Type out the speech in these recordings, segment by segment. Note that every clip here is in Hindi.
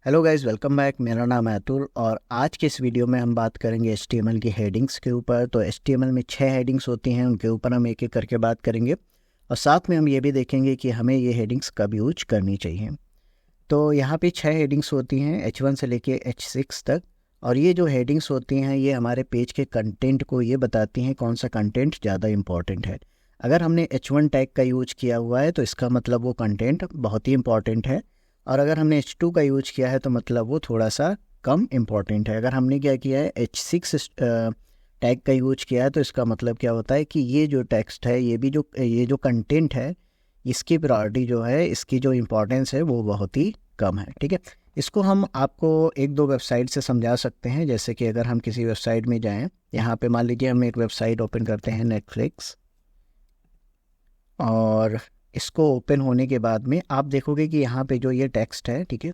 Hello guys, welcome back. मेरा नाम है अतुल और आज के इस वीडियो में हम बात करेंगे HTML की हेडिंग्स के ऊपर। तो HTML में 6 हेडिंग्स होती हैं, उनके ऊपर हम एक एक करके बात करेंगे और साथ में हम ये भी देखेंगे कि हमें ये हेडिंग्स कब यूज करनी चाहिए। तो यहाँ पे 6 हेडिंग्स होती हैं H1 से लेके H6 तक, और ये जो हेडिंग्स होती हैं ये हमारे पेज के कंटेंट को ये बताती हैं कौन सा कंटेंट ज़्यादा इंपॉर्टेंट है। अगर हमने H1 टैग का यूज किया हुआ है तो इसका मतलब वो कंटेंट बहुत ही इंपॉर्टेंट है, और अगर हमने H2 का यूज किया है तो मतलब वो थोड़ा सा कम इम्पॉर्टेंट है। अगर हमने क्या किया है H6 टैग का यूज किया है तो इसका मतलब क्या होता है कि ये जो टेक्स्ट है, ये जो कंटेंट है, इसकी प्रायोरिटी जो है, इसकी जो इम्पोर्टेंस है वो बहुत ही कम है। ठीक है, इसको हम आपको एक दो वेबसाइट से समझा सकते हैं। जैसे कि अगर हम किसी वेबसाइट में जाएं, यहाँ पे मान लीजिए हम एक वेबसाइट ओपन करते हैं नेटफ्लिक्स, और इसको ओपन होने के बाद में आप देखोगे कि यहाँ पे जो ये टेक्स्ट है, ठीक है,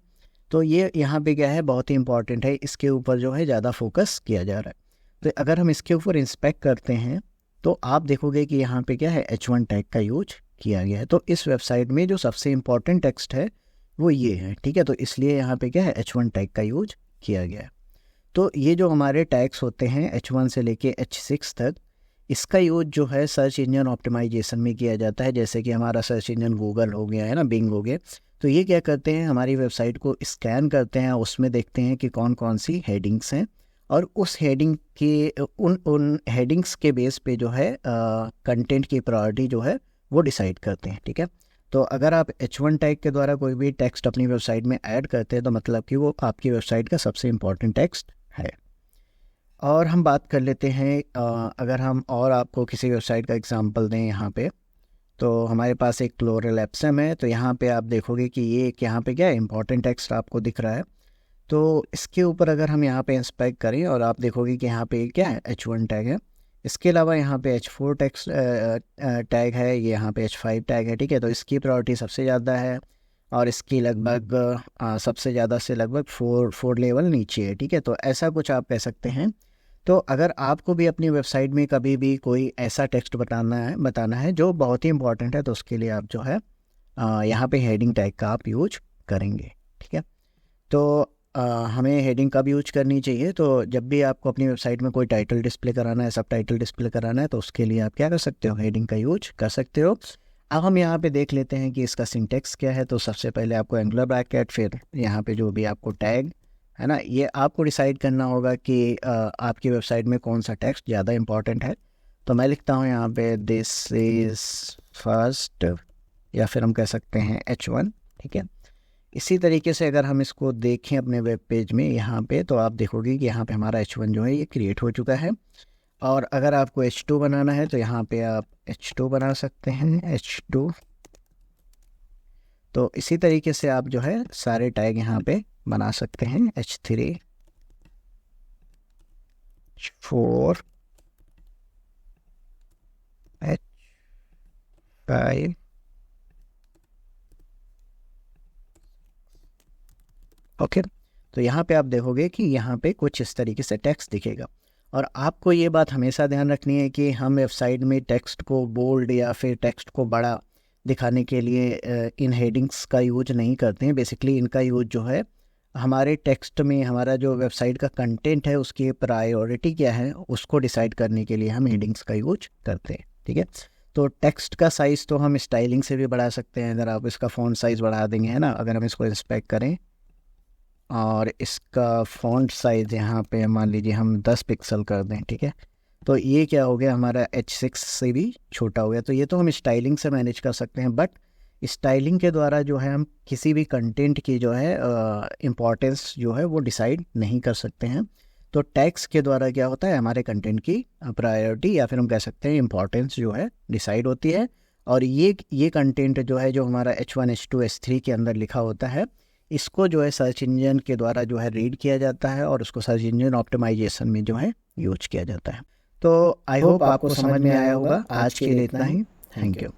तो ये यहाँ पे क्या है, बहुत ही इंपॉर्टेंट है, इसके ऊपर जो है ज़्यादा फोकस किया जा रहा है। तो अगर हम इसके ऊपर इंस्पेक्ट करते हैं तो आप देखोगे कि यहाँ पे क्या है, H1 टैग का यूज किया गया है। तो इस वेबसाइट में जो सबसे इम्पॉर्टेंट टेक्स्ट है वो ये है, ठीक है, तो इसलिए यहाँ पे क्या है, H1 टैग का यूज किया गया है। तो ये जो हमारे टैग्स होते हैं H1 से लेके H6 तक, इसका यूज जो है सर्च इंजन ऑप्टिमाइजेशन में किया जाता है। जैसे कि हमारा सर्च इंजन गूगल हो गया है ना, बिंग हो गया, तो ये क्या करते हैं, हमारी वेबसाइट को स्कैन करते हैं, उसमें देखते हैं कि कौन कौन सी हेडिंग्स हैं, और उस हेडिंग के उन हेडिंग्स के बेस पे जो है कंटेंट की प्रायोरिटी जो है वो डिसाइड करते हैं। ठीक है, तो अगर आप H1 टैग के द्वारा कोई भी टेक्स्ट अपनी वेबसाइट में ऐड करते हैं तो मतलब कि वो आपकी वेबसाइट का सबसे इम्पॉर्टेंट टेक्स्ट है। और हम बात कर लेते हैं, अगर हम और आपको किसी वेबसाइट का एग्जांपल दें यहाँ पे, तो हमारे पास एक क्लोरल एप्सम है। तो यहाँ पे आप देखोगे कि ये एक यहाँ पे क्या है, इंपॉर्टेंट टेक्स्ट आपको दिख रहा है। तो इसके ऊपर अगर हम यहाँ पे इंस्पेक्ट करें और आप देखोगे कि यहाँ पे क्या है, H1 टैग है। इसके अलावा यहाँ पे H4 टेक्स्ट टैग है, ये यहाँ पे H5 टैग है। ठीक है, तो इसकी प्रायोरिटी सबसे ज़्यादा है, और इसकी लगभग सबसे ज़्यादा से लगभग फोर लेवल नीचे है। ठीक है, तो ऐसा कुछ आप कह सकते हैं। तो अगर आपको भी अपनी वेबसाइट में कभी भी कोई ऐसा टेक्स्ट बताना है जो बहुत ही इंपॉर्टेंट है, तो उसके लिए आप जो है यहाँ पे हेडिंग टैग का आप यूज करेंगे। ठीक है, तो हमें हेडिंग कब यूज करनी चाहिए, तो जब भी आपको अपनी वेबसाइट में कोई टाइटल डिस्प्ले कराना है, सब टाइटल डिस्प्ले कराना है, तो उसके लिए आप क्या कर सकते हो, हेडिंग का यूज कर सकते हो। अब हम यहाँ पे देख लेते हैं कि इसका सिंटेक्स क्या है। तो सबसे पहले आपको एंगुलर ब्रैकेट, फिर यहाँ पे जो भी आपको टैग है ना, ये आपको डिसाइड करना होगा कि आपकी वेबसाइट में कौन सा टेक्स्ट ज़्यादा इंपॉर्टेंट है। तो मैं लिखता हूँ यहाँ पे दिस इज़ फर्स्ट, या फिर हम कह सकते हैं H1। ठीक है, इसी तरीके से अगर हम इसको देखें अपने वेब पेज में यहाँ पे, तो आप देखोगे कि यहाँ पे हमारा H1 जो है ये क्रिएट हो चुका है। और अगर आपको H2 बनाना है तो यहाँ पे आप H2 बना सकते हैं, H2। तो इसी तरीके से आप जो है सारे टैग यहाँ पे बना सकते हैं, H3, H4, H5, ओके। तो यहाँ पे आप देखोगे कि यहाँ पे कुछ इस तरीके से टेक्स्ट दिखेगा। और आपको ये बात हमेशा ध्यान रखनी है कि हम वेबसाइट में टेक्स्ट को बोल्ड या फिर टेक्स्ट को बड़ा दिखाने के लिए इन हेडिंग्स का यूज नहीं करते हैं। बेसिकली इनका यूज जो है हमारे टेक्स्ट में, हमारा जो वेबसाइट का कंटेंट है उसकी प्रायोरिटी क्या है उसको डिसाइड करने के लिए हम हेडिंग्स का यूज करते हैं। ठीक है, तो टेक्स्ट का साइज़ तो हम स्टाइलिंग से भी बढ़ा सकते हैं। अगर आप इसका फ़ॉन्ट साइज़ बढ़ा देंगे, है ना, अगर हम इसको इंस्पेक्ट करें और इसका फ़ॉन्ट साइज़ यहाँ पे मान लीजिए हम 10 पिक्सल कर दें, ठीक है, तो ये क्या हो गया, हमारा H6 से भी छोटा हो गया। तो ये तो हम स्टाइलिंग से मैनेज कर सकते हैं, बट स्टाइलिंग के द्वारा जो है हम किसी भी कंटेंट की जो है इम्पोर्टेंस जो है वो डिसाइड नहीं कर सकते हैं। तो टैग्स के द्वारा क्या होता है, हमारे कंटेंट की प्रायोरिटी या फिर हम कह सकते हैं इम्पोर्टेंस जो है डिसाइड होती है। और ये कंटेंट जो है, जो हमारा H1, H2, H3 के अंदर लिखा होता है, इसको जो है सर्च इंजन के द्वारा जो है रीड किया जाता है और उसको सर्च इंजन ऑप्टिमाइजेशन में जो है यूज किया जाता है। तो आई होप आपको समझ में आया होगा। आज के लिए इतना ही। Thank you.